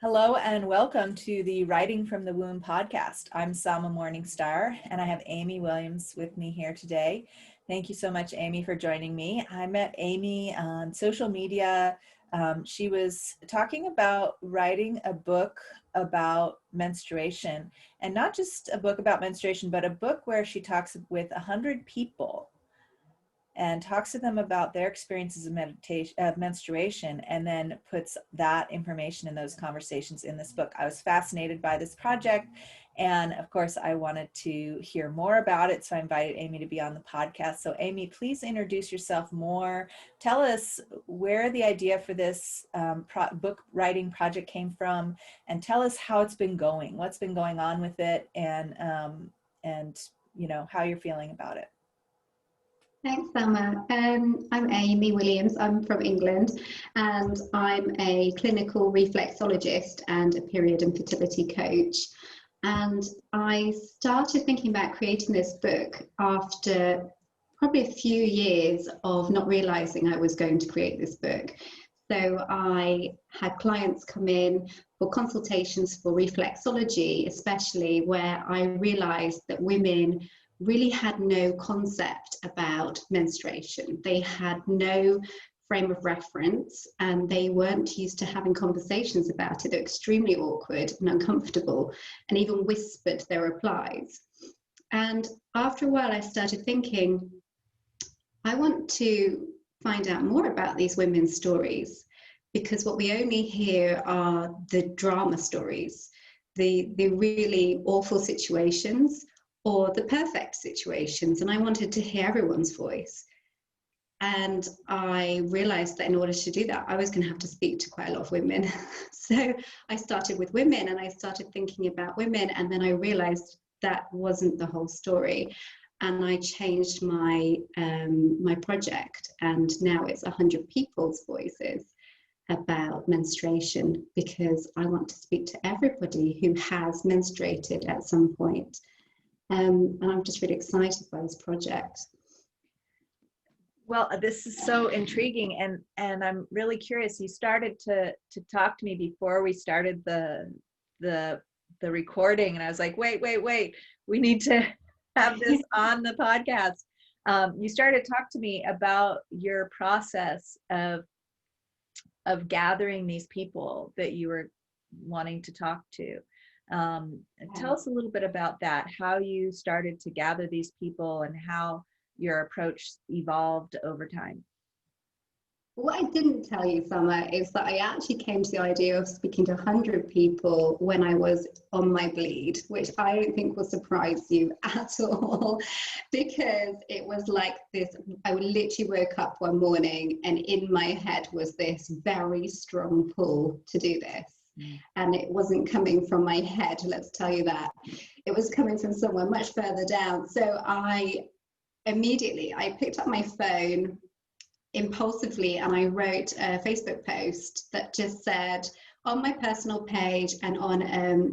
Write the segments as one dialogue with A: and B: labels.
A: Hello and welcome to the Writing from the Womb podcast. I'm Salma Morningstar and I have Amy Williams with me here today. Thank you so much, Amy, for joining me. I met Amy on social media. She was talking about writing a book about menstruation, and not just a book about menstruation, but a book where she talks with 100 people and talks to them about their experiences of menstruation, and then puts that information in those conversations in this book. I was fascinated by this project, and of course I wanted to hear more about it, so I invited Amy to be on the podcast. So Amy, please introduce yourself more. Tell us where the idea for this book writing project came from, and tell us how it's been going, what's been going on with it, and you know, how you're feeling about it.
B: Thanks, Selma. I'm Amy Williams. I'm from England, and I'm a clinical reflexologist and a period and fertility coach. And I started thinking about creating this book after probably a few years of not realizing I was going to create this book. So I had clients come in for consultations for reflexology, especially where I realized that women really had no concept about menstruation. They had no frame of reference, and they weren't used to having conversations about it. They're extremely awkward and uncomfortable, and even whispered their replies. And after a while, I started thinking, I want to find out more about these women's stories, because what we only hear are the drama stories, the really awful situations, or the perfect situations, and I wanted to hear everyone's voice. And I realized that in order to do that, I was going to have to speak to quite a lot of women. So I started with women, and I started thinking about women, and then I realized that wasn't the whole story. And I changed my my project, and now it's 100 people's voices about menstruation, because I want to speak to everybody who has menstruated at some point. And I'm just really excited by this project.
A: Well, this is so intriguing, and I'm really curious. You started to talk to me before we started the recording, and I was like, wait, we need to have this on the podcast. You started to talk to me about your process of gathering these people that you were wanting to talk to. Tell us a little bit about that, how you started to gather these people and how your approach evolved over time.
B: What I didn't tell you, Summer, is that I actually came to the idea of speaking to 100 people when I was on my bleed, which I don't think will surprise you at all, because it was like this. I literally woke up one morning and in my head was this very strong pull to do this. And it wasn't coming from my head, let's tell you that. It was coming from somewhere much further down. So I picked up my phone impulsively, and I wrote a Facebook post that just said, on my personal page and on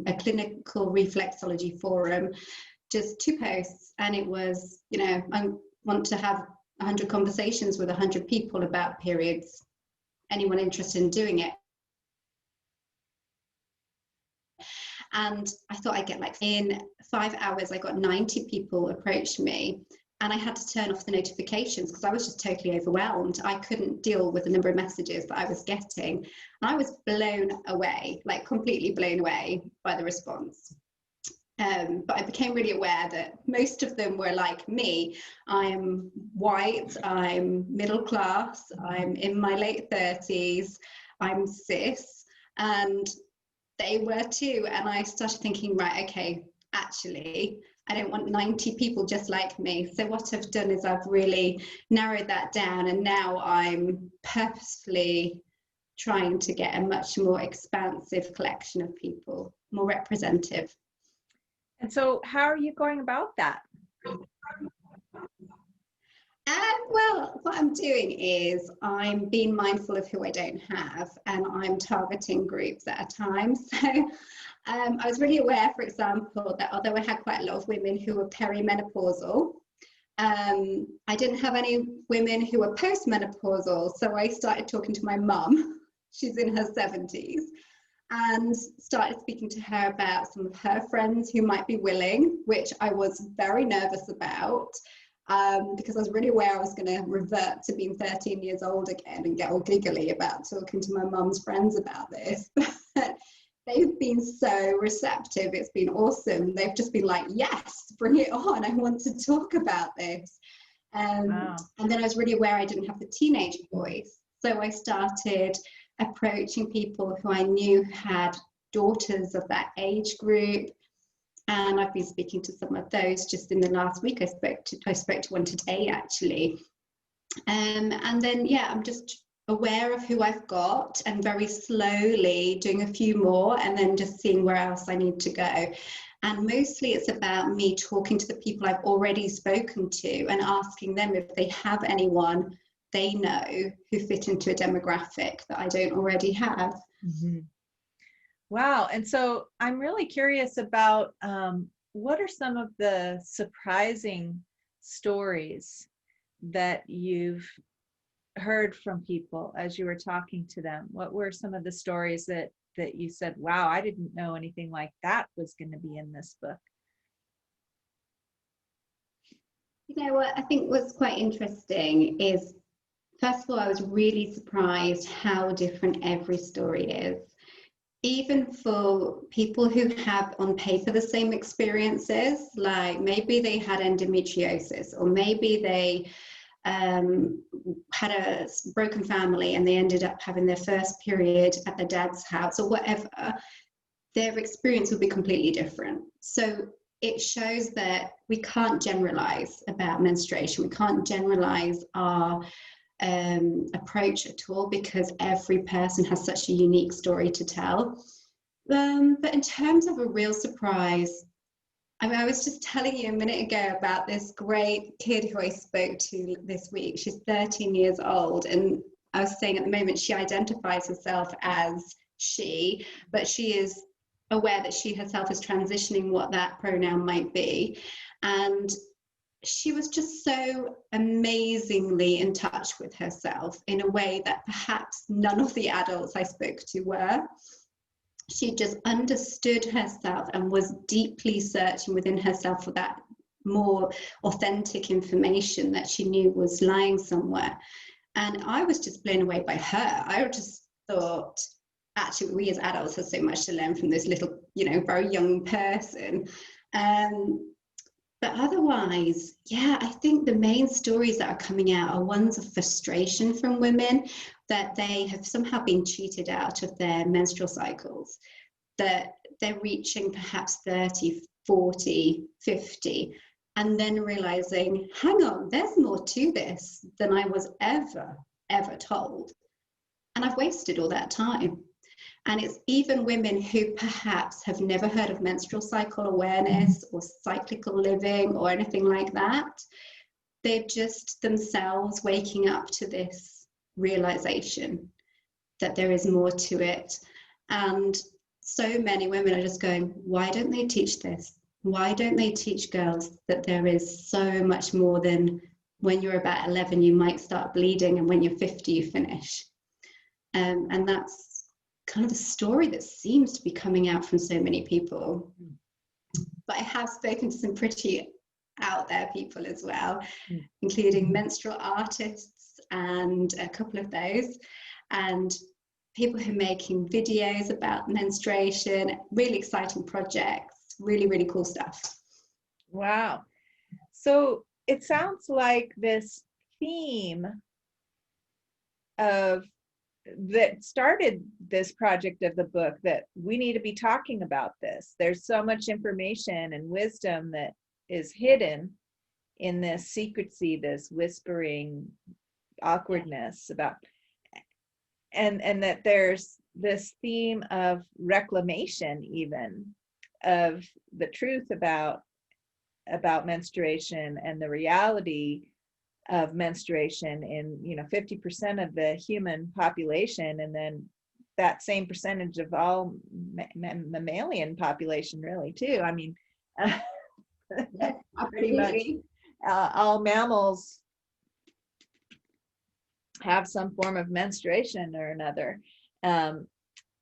B: a clinical reflexology forum, just 2 posts. And it was, you know, I want to have 100 conversations with 100 people about periods. Anyone interested in doing it? And I thought I'd get, like, in 5 hours, I got 90 people approach me, and I had to turn off the notifications because I was just totally overwhelmed. I couldn't deal with the number of messages that I was getting. And I was blown away, like completely blown away by the response. But I became really aware that most of them were like me. I'm white, I'm middle class, I'm in my late 30s, I'm cis, and they were too. And I started thinking, right, okay, actually, I don't want 90 people just like me. So what I've done is I've really narrowed that down, and now I'm purposefully trying to get a much more expansive collection of people, more representative.
A: And so how are you going about that?
B: Well, what I'm doing is I'm being mindful of who I don't have, and I'm targeting groups at a time. So I was really aware, for example, that although I had quite a lot of women who were perimenopausal, I didn't have any women who were postmenopausal. So I started talking to my mum. She's in her 70s. and started speaking to her about some of her friends who might be willing, which I was very nervous about, because I was really aware I was going to revert to being 13 years old again and get all giggly about talking to my mum's friends about this. But they've been so receptive. It's been awesome. They've just been like, yes, bring it on. I want to talk about this.
A: Wow.
B: And then I was really aware I didn't have the teenage voice. So I started approaching people who I knew had daughters of that age group. And I've been speaking to some of those just in the last week. I spoke to one today, actually. And then, yeah, I'm just aware of who I've got and very slowly doing a few more and then just seeing where else I need to go. And mostly it's about me talking to the people I've already spoken to and asking them if they have anyone they know who fit into a demographic that I don't already have.
A: Mm-hmm. Wow. And so I'm really curious about what are some of the surprising stories that you've heard from people as you were talking to them? What were some of the stories that you said, wow, I didn't know anything like that was going to be in this book?
B: You know what I think was quite interesting is, first of all, I was really surprised how different every story is. Even for people who have on paper the same experiences, like maybe they had endometriosis, or maybe they had a broken family and they ended up having their first period at their dad's house or whatever, their experience will be completely different. So it shows that we can't generalize about menstruation. We can't generalize our approach at all, because every person has such a unique story to tell. But in terms of a real surprise, I mean, I was just telling you a minute ago about this great kid who I spoke to this week. She's 13 years old, and I was saying at the moment she identifies herself as she, but she is aware that she herself is transitioning what that pronoun might be. And she was just so amazingly in touch with herself in a way that perhaps none of the adults I spoke to were. She just understood herself and was deeply searching within herself for that more authentic information that she knew was lying somewhere. And I was just blown away by her. I just thought, actually, we as adults have so much to learn from this little, very young person. But otherwise, yeah, I think the main stories that are coming out are ones of frustration from women, that they have somehow been cheated out of their menstrual cycles, that they're reaching perhaps 30, 40, 50, and then realizing, hang on, there's more to this than I was ever told. And I've wasted all that time. And it's even women who perhaps have never heard of menstrual cycle awareness or cyclical living or anything like that. They're just themselves waking up to this realization that there is more to it. And so many women are just going, why don't they teach this? Why don't they teach girls that there is so much more than when you're about 11, you might start bleeding, and when you're 50, you finish? And that's kind of the story that seems to be coming out from so many people. But I have spoken to some pretty out there people as well, including menstrual artists and a couple of those, and people who are making videos about menstruation, really exciting projects, really, really cool stuff.
A: Wow. So it sounds like this theme of that started this project of the book, that we need to be talking about this. There's so much information and wisdom that is hidden in this secrecy, this whispering awkwardness about, and that there's this theme of reclamation, even of the truth about menstruation and the reality of menstruation in 50% of the human population, and then that same percentage of all mammalian population, really, too. I mean, pretty much all mammals have some form of menstruation or another.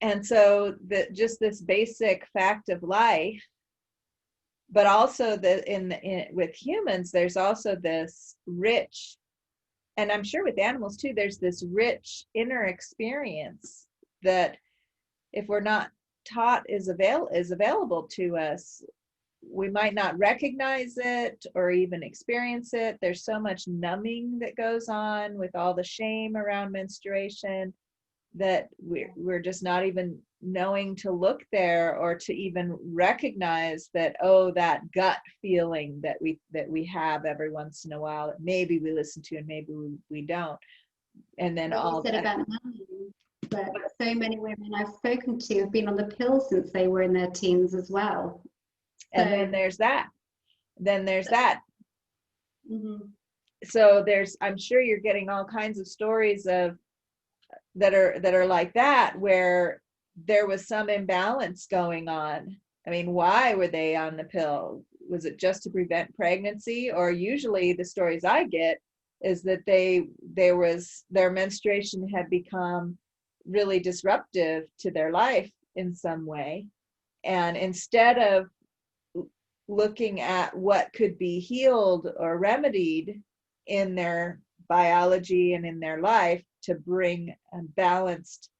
A: And so that just this basic fact of life, but also with humans, there's also this rich, and I'm sure with animals too, there's this rich inner experience that if we're not taught is available to us, we might not recognize it or even experience it. There's so much numbing that goes on with all the shame around menstruation that we're just not even knowing to look there, or to even recognize that, oh, that gut feeling that we have every once in a while, that maybe we listen to and maybe we don't. And then
B: What you
A: all
B: said
A: that.
B: about money, but so many women I've spoken to have been on the pill since they were in their teens as well.
A: And then there's that.
B: Mm-hmm.
A: So I'm sure you're getting all kinds of stories of that are like that, where there was some imbalance going on. I mean, why were they on the pill? Was it just to prevent pregnancy? Or usually the stories I get is that their menstruation had become really disruptive to their life in some way. And instead of looking at what could be healed or remedied in their biology and in their life to bring a balanced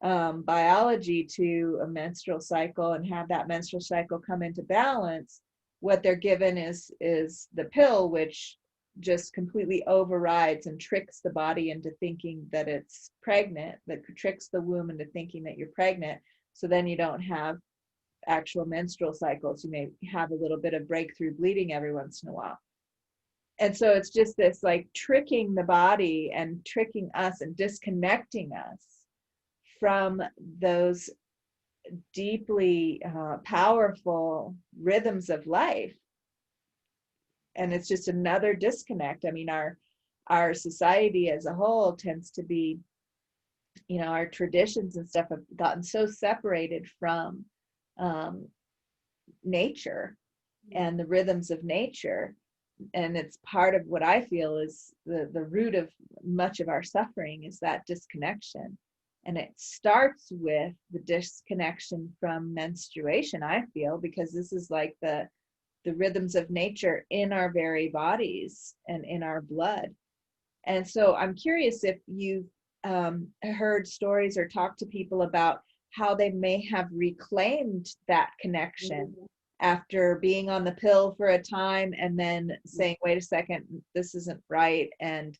A: biology to a menstrual cycle and have that menstrual cycle come into balance, what they're given is the pill, which just completely overrides and tricks the body into thinking that it's pregnant, that tricks the womb into thinking that you're pregnant. So then you don't have actual menstrual cycles. You may have a little bit of breakthrough bleeding every once in a while. And so it's just this like tricking the body and tricking us and disconnecting us from those deeply powerful rhythms of life. And it's just another disconnect. I mean, our society as a whole tends to be, our traditions and stuff have gotten so separated from nature and the rhythms of nature. And it's part of what I feel is the root of much of our suffering, is that disconnection. And it starts with the disconnection from menstruation, I feel, because this is like the rhythms of nature in our very bodies and in our blood. And so I'm curious if you've heard stories or talked to people about how they may have reclaimed that connection after being on the pill for a time and then saying, wait a second, this isn't right, and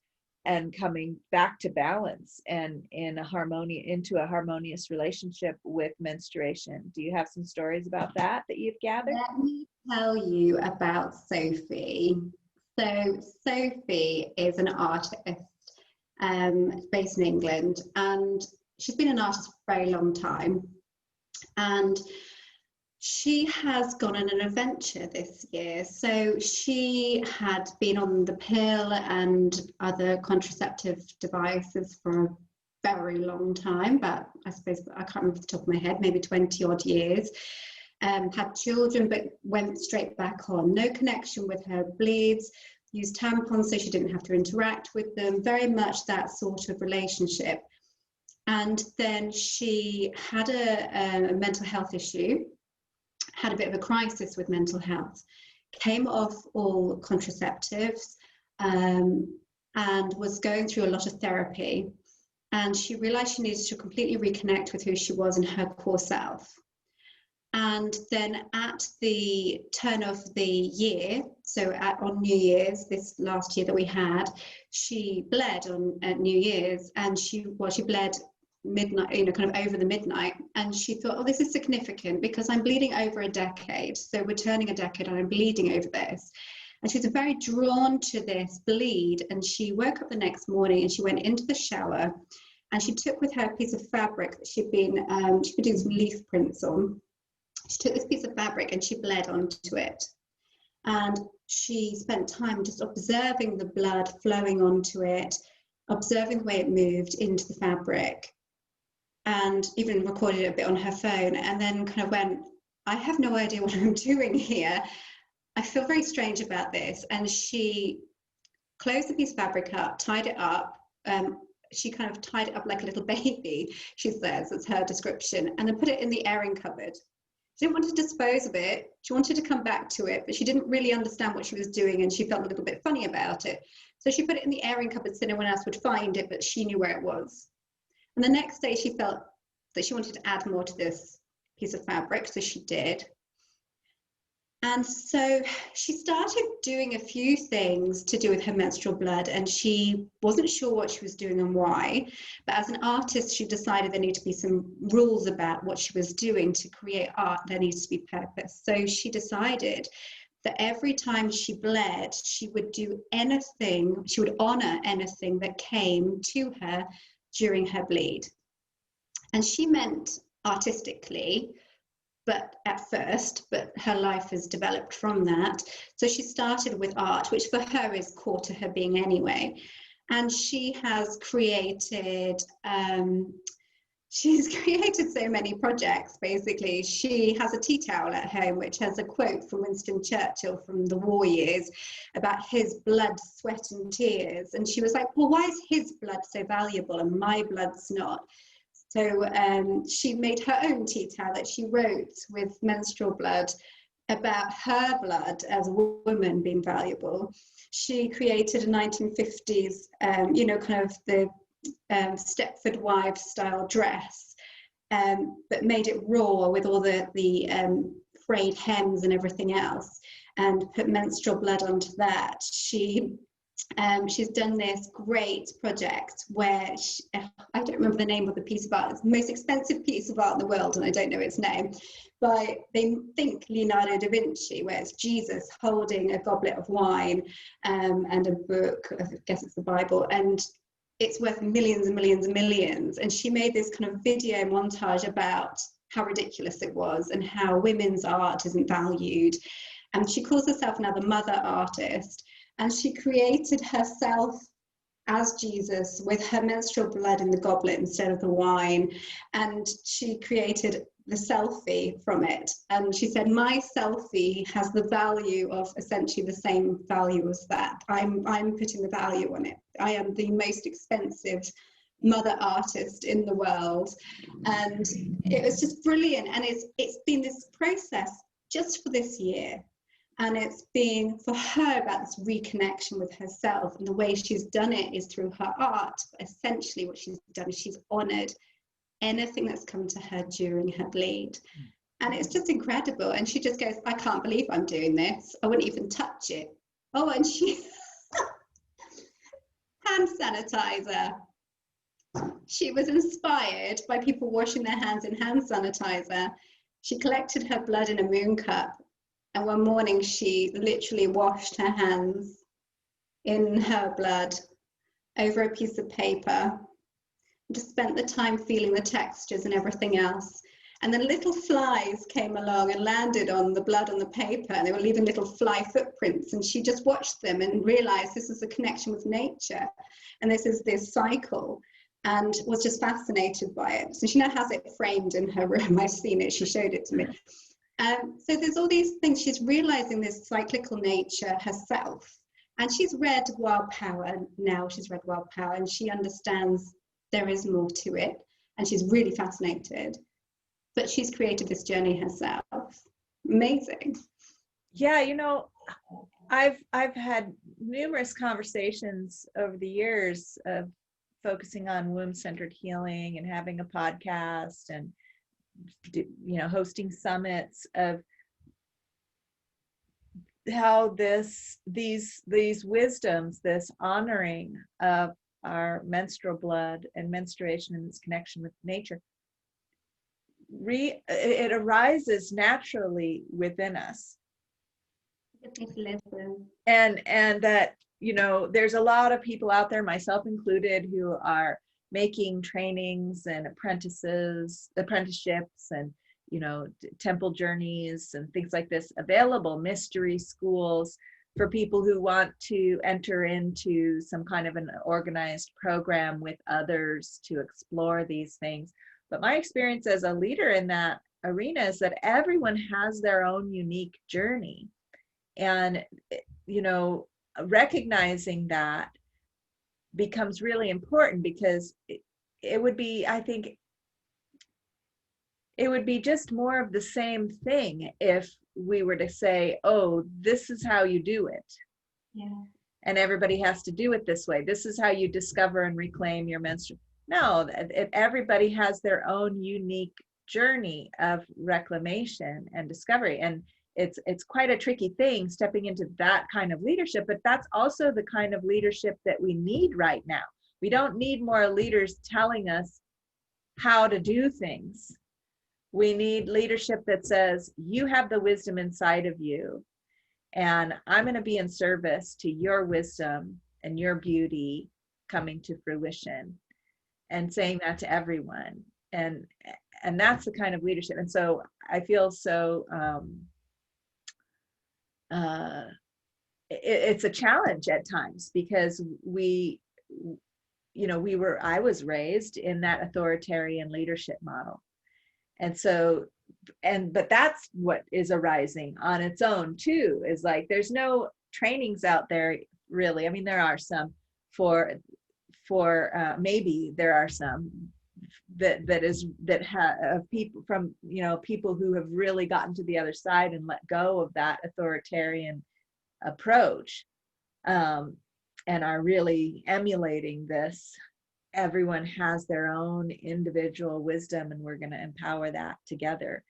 A: coming back to balance and into a harmonious relationship with menstruation. Do you have some stories about that you've gathered?
B: Let me tell you about Sophie. So Sophie is an artist based in England, and she's been an artist for a very long time. And she has gone on an adventure this year. So she had been on the pill and other contraceptive devices for a very long time, but I suppose, I can't remember off the top of my head, maybe 20 odd years. Had children, but went straight back on. No connection with her bleeds, used tampons so she didn't have to interact with them, very much that sort of relationship. And then she had a mental health issue, had a bit of a crisis with mental health, came off all contraceptives, and was going through a lot of therapy. And she realized she needed to completely reconnect with who she was and her core self. And then at the turn of the year, so on New Year's, this last year that we had, she bled on New Year's, and she bled midnight, kind of over the midnight, and she thought, oh, this is significant because I'm bleeding over a decade. So we're turning a decade and I'm bleeding over this. And she was very drawn to this bleed. And she woke up the next morning and she went into the shower and she took with her a piece of fabric that she'd been doing some leaf prints on. She took this piece of fabric and she bled onto it. And she spent time just observing the blood flowing onto it, observing the way it moved into the fabric, and even recorded it a bit on her phone, and then kind of went, I have no idea what I'm doing here. I feel very strange about this. And she closed the piece of fabric up, tied it up. she kind of tied it up like a little baby, she says, that's her description, and then put it in the airing cupboard. She didn't want to dispose of it. She wanted to come back to it, but she didn't really understand what she was doing, and she felt a little bit funny about it. So she put it in the airing cupboard so no one else would find it, but she knew where it was. And the next day she felt that she wanted to add more to this piece of fabric, so she did. And so she started doing a few things to do with her menstrual blood, and she wasn't sure what she was doing and why. But as an artist, she decided there needed to be some rules about what she was doing. To create art, there needs to be purpose. So she decided that every time she bled, she would do anything, she would honor anything that came to her during her bleed. And she meant artistically, but her life has developed from that. So she started with art, which for her is core to her being anyway. And she has created, she's created so many projects, basically. She has a tea towel at home, which has a quote from Winston Churchill from the war years about his blood, sweat and tears. And she was like, well, why is his blood so valuable and my blood's not? So she made her own tea towel that she wrote with menstrual blood about her blood as a woman being valuable. She created a 1950s, kind of the Stepford Wives style dress, but made it raw with all the frayed hems and everything else, and put menstrual blood onto that. She's done this great project where I don't remember the name of the piece of art. It's the most expensive piece of art in the world, and I don't know its name. But they think Leonardo da Vinci, where it's Jesus holding a goblet of wine and a book. I guess it's the Bible, and it's worth millions and millions and millions. And she made this kind of video montage about how ridiculous it was and how women's art isn't valued. And she calls herself now the mother artist. And she created herself as Jesus with her menstrual blood in the goblet instead of the wine. And she created the selfie from it. And she said, my selfie has the value of essentially the same value as that. I'm putting the value on it. I am the most expensive mother artist in the world. And it was just brilliant. And it's been this process just for this year. And it's been for her about this reconnection with herself, and the way she's done it is through her art. But essentially what she's done is she's honored anything that's come to her during her bleed. And it's just incredible. And she just goes, I can't believe I'm doing this. I wouldn't even touch it. Oh, and she hand sanitizer. She was inspired by people washing their hands in hand sanitizer. She collected her blood in a moon cup. And one morning she literally washed her hands in her blood over a piece of paper, just spent the time feeling the textures and everything else. And then little flies came along and landed on the blood on the paper, and they were leaving little fly footprints. And she just watched them and realized this is a connection with nature. And this is this cycle, and was just fascinated by it. So she now has it framed in her room. I've seen it, she showed it to me. So there's all these things. She's realizing this cyclical nature herself, and she's read Wild Power now. She's read Wild Power, and she understands there is more to it, and she's really fascinated. But she's created this journey herself. Amazing.
A: Yeah, I've had numerous conversations over the years of focusing on womb-centered healing and having a podcast and hosting summits of how these wisdoms, this honoring of our menstrual blood and menstruation and its connection with nature, it arises naturally within us. And that there's a lot of people out there, myself included, who are making trainings and apprenticeships and temple journeys and things like this available, mystery schools for people who want to enter into some kind of an organized program with others to explore these things. But my experience as a leader in that arena is that everyone has their own unique journey, and recognizing that becomes really important, because it would be, I think, it would be just more of the same thing if we were to say, oh, this is how you do it.
B: Yeah.
A: And everybody has to do it this way. This is how you discover and reclaim your menstrual. No, everybody has their own unique journey of reclamation and discovery. And it's quite a tricky thing stepping into that kind of leadership, but that's also the kind of leadership that we need right now. We don't need more leaders telling us how to do things. We need leadership that says, you have the wisdom inside of you, and I'm going to be in service to your wisdom and your beauty coming to fruition, and saying that to everyone. And that's the kind of leadership. And so I feel so it's a challenge at times, because I was raised in that authoritarian leadership model. And so, but that's what is arising on its own too, is like, there's no trainings out there really. I mean, there are some for maybe there are some that have people from, people who have really gotten to the other side and let go of that authoritarian approach, and are really emulating this. Everyone has their own individual wisdom, and we're going to empower that together.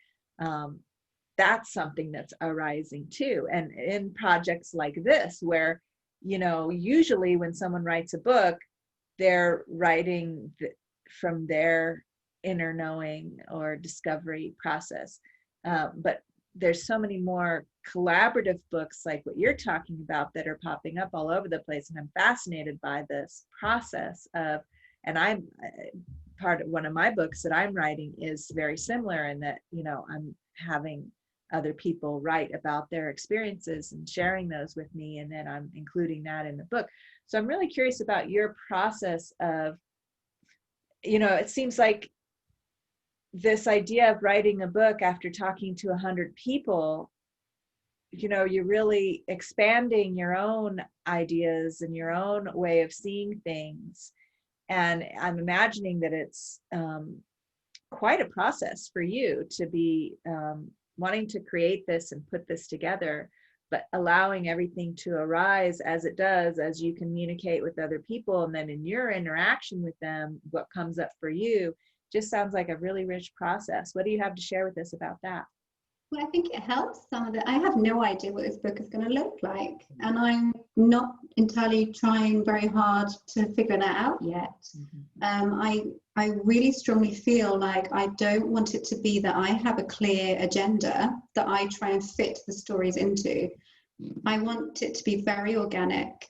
A: That's something that's arising too. And in projects like this, where, usually when someone writes a book, they're writing from their inner knowing or discovery process. But there's so many more collaborative books like what you're talking about that are popping up all over the place. And I'm fascinated by this process of, and I'm part of one of my books that I'm writing is very similar in that, I'm having other people write about their experiences and sharing those with me, and then I'm including that in the book. So I'm really curious about your process of, it seems like this idea of writing a book after talking to 100 people, you're really expanding your own ideas and your own way of seeing things. And I'm imagining that it's quite a process for you to be wanting to create this and put this together, but allowing everything to arise as it does, as you communicate with other people. And then in your interaction with them, what comes up for you just sounds like a really rich process. What do you have to share with us about that?
B: Well, I think it helps some of it. I have no idea what this book is going to look like, and I'm not entirely trying very hard to figure that out yet. I really strongly feel like I don't want it to be that I have a clear agenda that I try and fit the stories into. I want it to be very organic,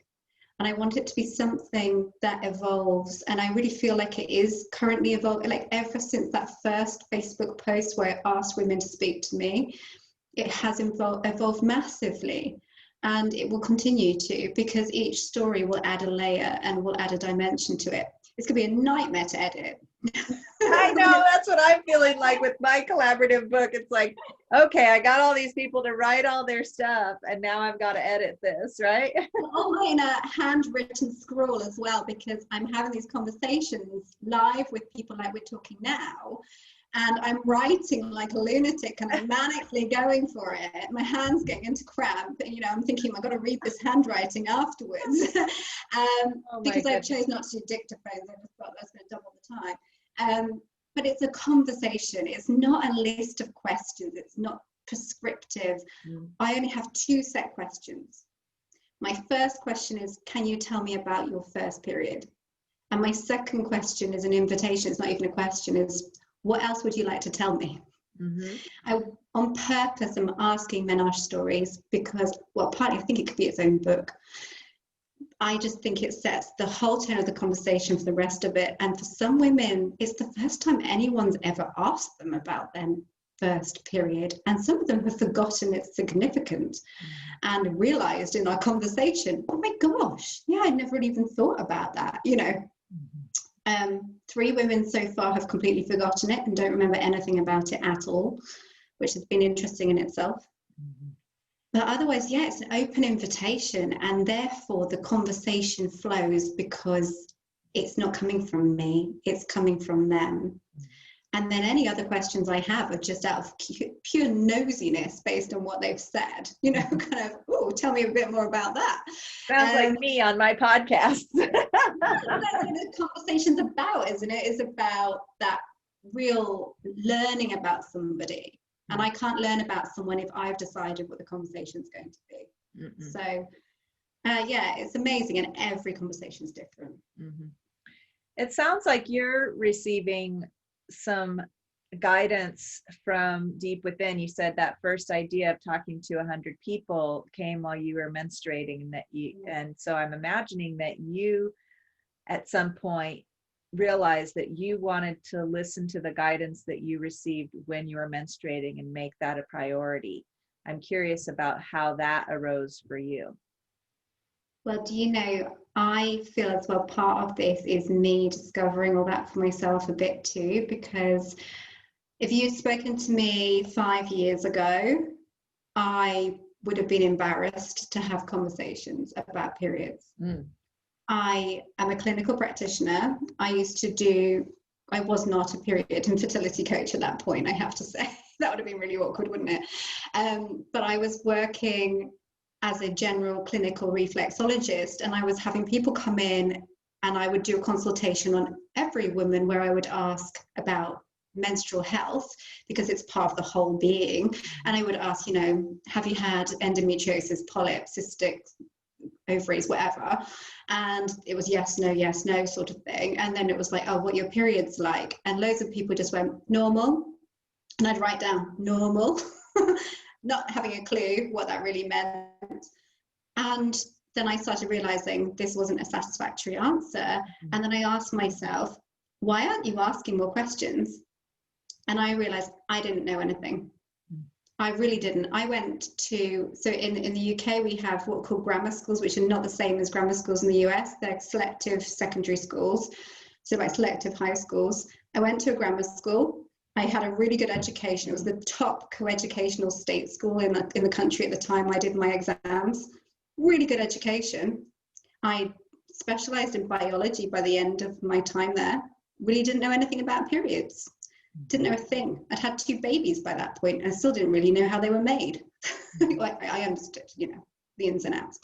B: and I want it to be something that evolves. And I really feel like it is currently evolving. Like ever since that first Facebook post where I asked women to speak to me, it has evolved massively. And it will continue to, because each story will add a layer and will add a dimension to it. It's going to be a nightmare to edit.
A: I know, that's what I'm feeling like with my collaborative book. It's like, okay, I got all these people to write all their stuff, and now I've got to edit this, right?
B: All in a handwritten scroll as well, because I'm having these conversations live with people like we're talking now. And I'm writing like a lunatic, and I'm manically going for it. My hand's getting into cramp. I'm thinking, I've got to read this handwriting afterwards. Because I chose not to do dictaphones. I just thought that's going to double the time. But it's a conversation. It's not a list of questions. It's not prescriptive. I only have 2 set questions. My first question is, can you tell me about your first period? And my second question is an invitation. It's not even a question. Is what else would you like to tell me? I, on purpose, am asking Menage Stories because, well, partly I think it could be its own book. I just think it sets the whole tone of the conversation for the rest of it. And for some women, it's the first time anyone's ever asked them about their first period. And some of them have forgotten its significance and realized in our conversation, oh my gosh, yeah, I never even thought about that, 3 women so far have completely forgotten it and don't remember anything about it at all, which has been interesting in itself. But otherwise, yeah, it's an open invitation, and therefore the conversation flows because it's not coming from me, it's coming from them. And then any other questions I have are just out of pure nosiness based on what they've said, kind of, oh, tell me a bit more about that.
A: Sounds like me on my podcast.
B: That's what the conversation's about, isn't it? It's about that real learning about somebody. And I can't learn about someone if I've decided what the conversation's going to be. Mm-mm. So, yeah, it's amazing. And every conversation is different.
A: Mm-hmm. It sounds like you're receiving some guidance from deep within. You said that first idea of talking to 100 people came while you were menstruating, and and so I'm imagining that you at some point realized that you wanted to listen to the guidance that you received when you were menstruating and make that a priority. I'm curious about how that arose for you.
B: Well, do you know, I feel as well part of this is me discovering all that for myself a bit too, because if you'd spoken to me 5 years ago, I would have been embarrassed to have conversations about periods. I am a clinical practitioner. I was not a period and fertility coach at that point, I have to say. That would have been really awkward, wouldn't it? But I was working as a general clinical reflexologist, and I was having people come in, and I would do a consultation on every woman where I would ask about menstrual health, because it's part of the whole being. And I would ask, have you had endometriosis, polyps, cystic ovaries, whatever? And it was yes, no sort of thing. And then it was like, oh, what are your periods like? And loads of people just went normal. And I'd write down normal, not having a clue what that really meant. And then I started realizing this wasn't a satisfactory answer. And then I asked myself, why aren't you asking more questions? And I realized I didn't know anything. I really didn't. I went to, so in the UK, we have what are called grammar schools, which are not the same as grammar schools in the US. They're selective secondary schools, so like selective high schools. I went to a grammar school. I had a really good education. It was the top co-educational state school in the country at the time I did my exams. Really good education. I specialized in biology by the end of my time there. Really didn't know anything about periods. Didn't know a thing. I'd had 2 babies by that point, and I still didn't really know how they were made. I understood, the ins and outs.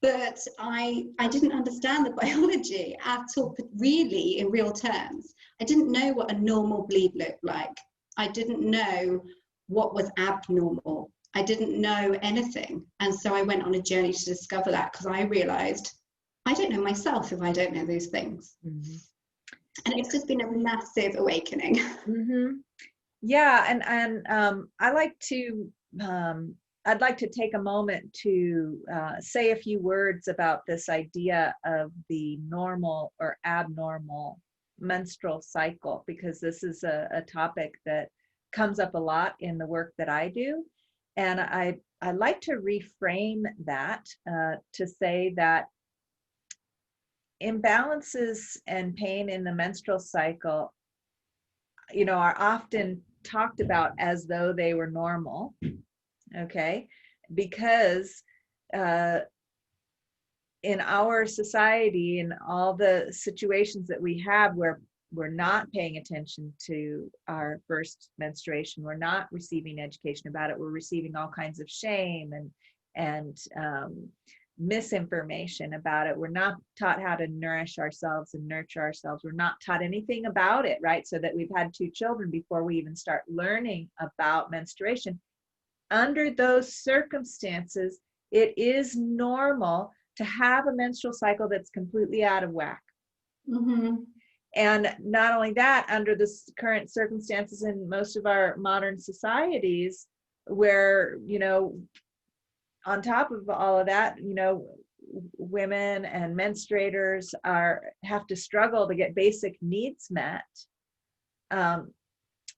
B: But I didn't understand the biology at all, really, in real terms. I didn't know what a normal bleed looked like. I didn't know what was abnormal. I didn't know anything. And so I went on a journey to discover that, because I realized I don't know myself if I don't know those things. Mm-hmm. And it's just been a massive awakening.
A: Mm-hmm. Yeah, and I'd like to take a moment to say a few words about this idea of the normal or abnormal menstrual cycle, because this is a topic that comes up a lot in the work that I do. And I like to reframe that to say that imbalances and pain in the menstrual cycle, are often talked about as though they were normal, okay? Because in our society and all the situations that we have where we're not paying attention to our first menstruation, we're not receiving education about it, we're receiving all kinds of shame and misinformation about it. We're not taught how to nourish ourselves and nurture ourselves. We're not taught anything about it, right? So that we've had 2 children before we even start learning about menstruation. Under those circumstances, it is normal to have a menstrual cycle that's completely out of whack. Mm-hmm. And not only that, under the current circumstances in most of our modern societies, where, on top of all of that, women and menstruators have to struggle to get basic needs met. And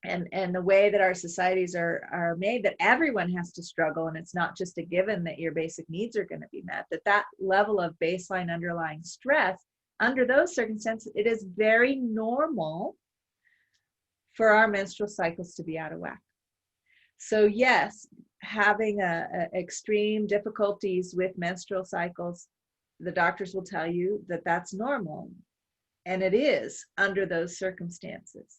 A: the way that our societies are made, that everyone has to struggle, and it's not just a given that your basic needs are going to be met, that level of baseline underlying stress, under those circumstances, it is very normal for our menstrual cycles to be out of whack. So yes, having extreme difficulties with menstrual cycles, the doctors will tell you that that's normal, and it is under those circumstances.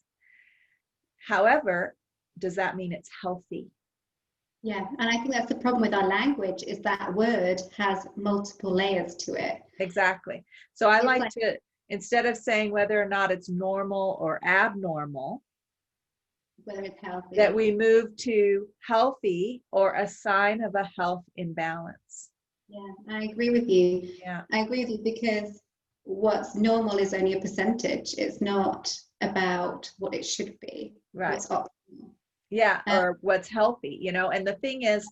A: However, does that mean it's healthy?
B: Yeah, and I think that's the problem with our language, is that word has multiple layers to it.
A: Exactly. So I
B: It's
A: like
B: like,
A: to, instead of saying whether or not it's normal or abnormal,
B: whether it's healthy.
A: that we move to healthy or a sign of a health imbalance.
B: Yeah, I agree with you.
A: Yeah.
B: I agree with you, because what's normal is only a percentage. It's not about what it should be.
A: Right.
B: What's optimal.
A: Yeah, or what's healthy, you know. And the thing is,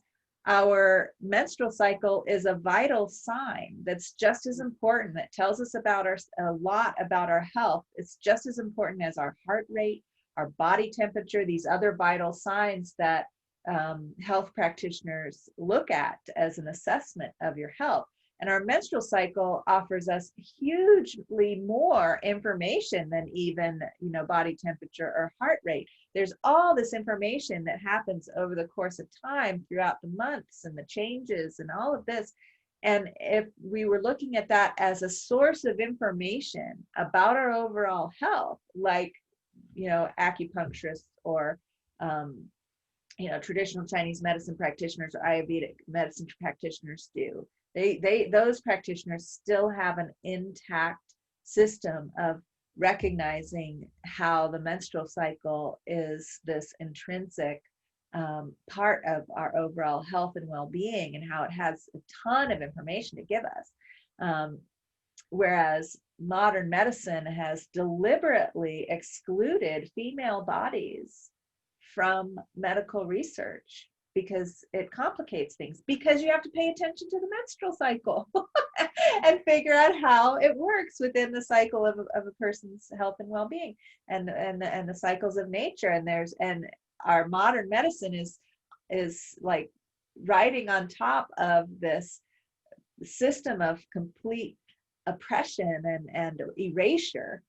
A: our menstrual cycle is a vital sign that's just as important, that tells us about a lot about our health. It's just as important as our heart rate, our body temperature, these other vital signs that health practitioners look at as an assessment of your health. And our menstrual cycle offers us hugely more information than even, you know, body temperature or heart rate. There's all this information that happens over the course of time throughout the months, and the changes and all of this. And if we were looking at that as a source of information about our overall health, like, you know, acupuncturists or you know, traditional Chinese medicine practitioners or Ayurvedic medicine practitioners do, those practitioners still have an intact system of recognizing how the menstrual cycle is this intrinsic part of our overall health and well-being, and how it has a ton of information to give us. Whereas modern medicine has deliberately excluded female bodies from medical research because it complicates things, because you have to pay attention to the menstrual cycle and figure out how it works within the cycle of a person's health and well-being, and the cycles of nature. And our modern medicine is like riding on top of this system of complete oppression and erasure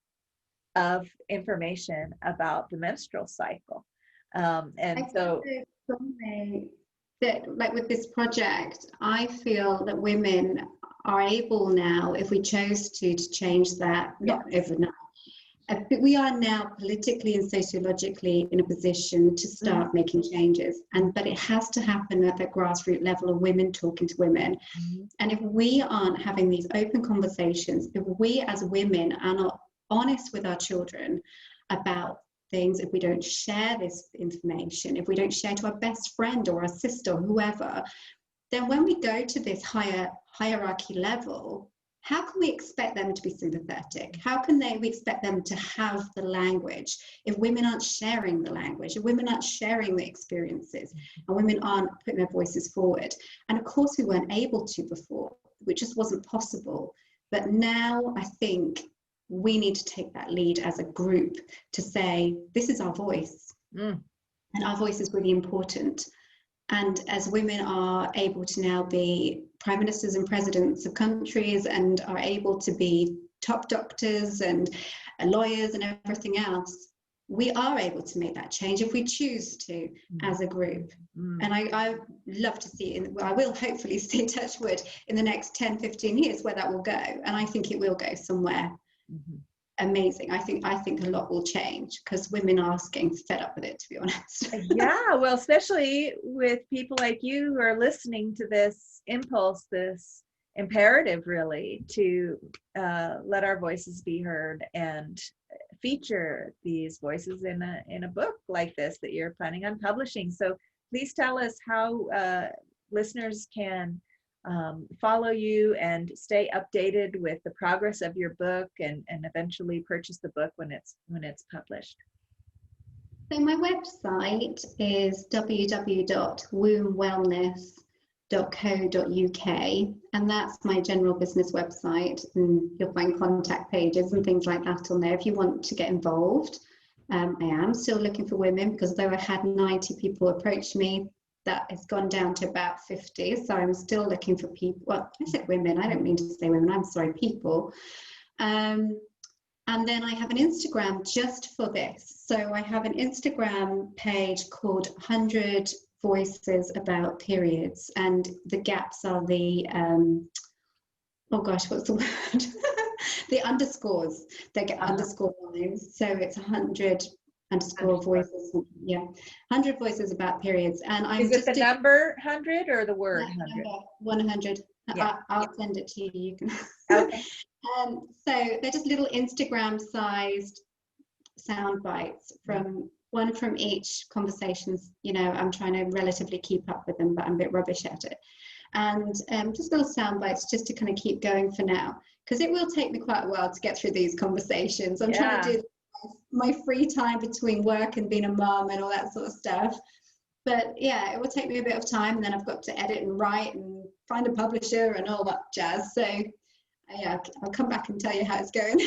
A: of information about the menstrual cycle. And so
B: that, like with this project, I feel that women are able now, if we chose to change that, not overnight, but we are now politically and sociologically in a position to start making changes. But it has to happen at the grassroots level of women talking to women. And if we aren't having these open conversations, if we as women are not honest with our children about things, if we don't share this information, if we don't share to our best friend or our sister or whoever, then when we go to this higher hierarchy level, how can we expect them to be sympathetic? How can we expect them to have the language if women aren't sharing the language, if women aren't sharing the experiences, and women aren't putting their voices forward? And of course we weren't able to before, which just wasn't possible. But now I think we need to take that lead as a group to say, this is our voice, and our voice is really important. And as women are able to now be prime ministers and presidents of countries, and are able to be top doctors and lawyers and everything else, we are able to make that change if we choose to as a group. And I love to see, I will hopefully see, touch wood, in the next 10, 15 years where that will go. And I think it will go somewhere amazing. I think a lot will change, because women are getting fed up with it, to be honest.
A: Yeah, well, especially with people like you who are listening to this impulse, this imperative really to let our voices be heard and feature these voices in a book like this that you're planning on publishing. So please tell us how listeners can follow you and stay updated with the progress of your book, and eventually purchase the book when it's published.
B: So my website is www.wombwellness.co.uk, and that's my general business website, and you'll find contact pages and things like that on there if you want to get involved. I am still looking for women, because though I had 90 people approach me, that has gone down to about 50. So I'm still looking for people. Well, I said women, I don't mean to say women, I'm sorry, people. And then I have an Instagram just for this. So I have an Instagram page called 100 voices about periods, and the gaps are the oh gosh, what's the word? The underscores. They get underscore lines. So it's 100 underscore voices. Yeah, 100 voices about periods. And I'm
A: Is it
B: just
A: the number 100 or the word 100?
B: 100.
A: Yeah.
B: I'll send it to you. You can.
A: Okay.
B: So they're just little Instagram-sized sound bites from one from each conversations. You know, I'm trying to relatively keep up with them, but I'm a bit rubbish at it. And just little sound bites just to kind of keep going for now, because it will take me quite a while to get through these conversations. I'm trying to do my free time between work and being a mum and all that sort of stuff. But yeah, it will take me a bit of time, and then I've got to edit and write and find a publisher and all that jazz. So yeah, I'll come back and tell you how it's going.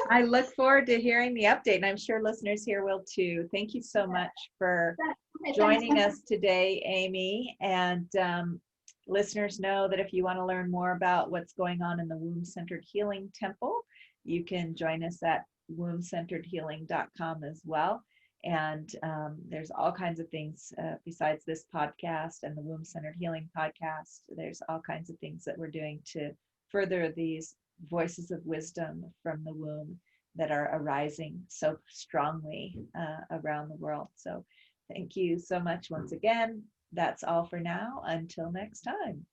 A: I look forward to hearing the update, and I'm sure listeners here will too. Thank you so much for joining us today, Amy. And listeners know that if you want to learn more about what's going on in the Womb-Centered Healing Temple, you can join us at wombcenteredhealing.com as well. And there's all kinds of things besides this podcast and the Womb-Centered Healing podcast. There's all kinds of things that we're doing to further these voices of wisdom from the womb that are arising so strongly around the world. So thank you so much once again. That's all for now. Until next time.